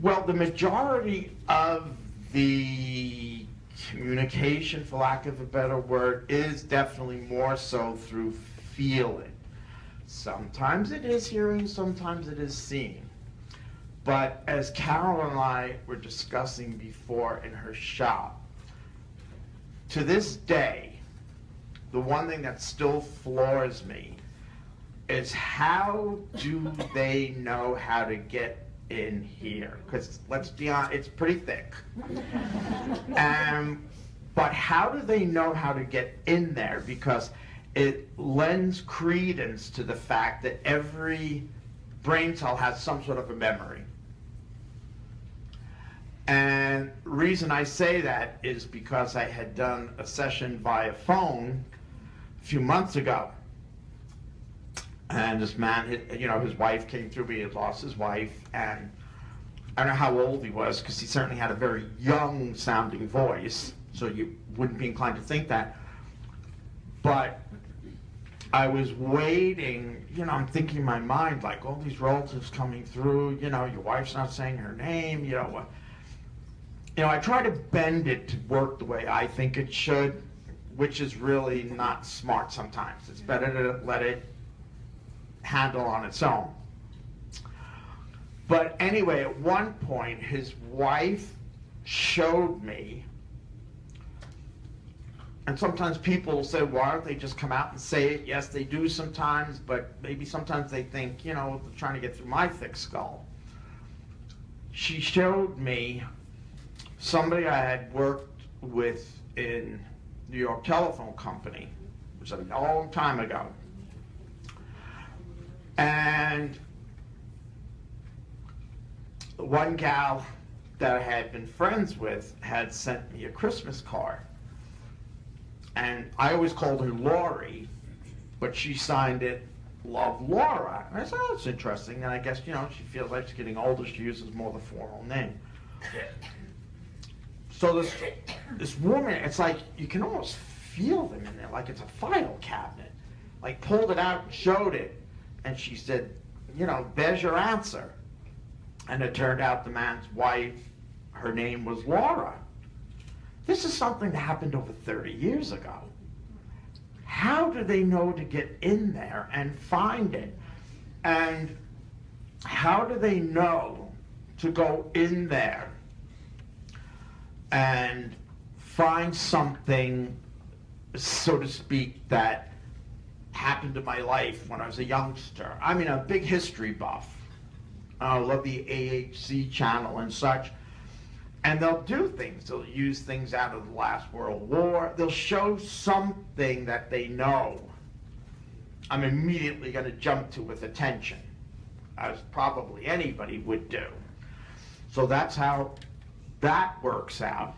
Well, the majority of the communication, for lack of a better word, is definitely more so through feeling. Sometimes it is hearing, sometimes it is seeing. But as Carol and I were discussing before in her shop, to this day, the one thing that still floors me is how do they know how to get in here? Because let's be honest, it's pretty thick. But how do they know how to get in there? Because it lends credence to the fact that every brain cell has some sort of a memory. And the reason I say that is because I had done a session via phone a few months ago. And this man, his wife came through, he had lost his wife, and I don't know how old he was, because he certainly had a very young sounding voice, so you wouldn't be inclined to think that. But I was waiting, I'm thinking in my mind, like, all these relatives coming through, your wife's not saying her name, I try to bend it to work the way I think it should, which is really not smart sometimes. It's better to let it handle on its own. But anyway, at one point, his wife showed me, and sometimes people will say, why don't they just come out and say it? Yes, they do sometimes, but maybe sometimes they think, they're trying to get through my thick skull. She showed me somebody I had worked with in New York Telephone Company, which was a long time ago. And one gal that I had been friends with had sent me a Christmas card. And I always called her Laurie, but she signed it Love Laura. And I said, oh, that's interesting. And I guess, she feels like she's getting older, she uses more the formal name. So this woman, it's like you can almost feel them in there, like it's a file cabinet. Like pulled it out and showed it. And she said, there's your answer. And it turned out the man's wife, her name was Laura. This is something that happened over 30 years ago. How do they know to get in there and find it? And how do they know to go in there and find something, so to speak, that happened in my life when I was a youngster? I'm a big history buff. I love the AHC channel and such. And they'll do things. They'll use things out of the last World War. They'll show something that they know I'm immediately going to jump to with attention, as probably anybody would do. So that's how that works out.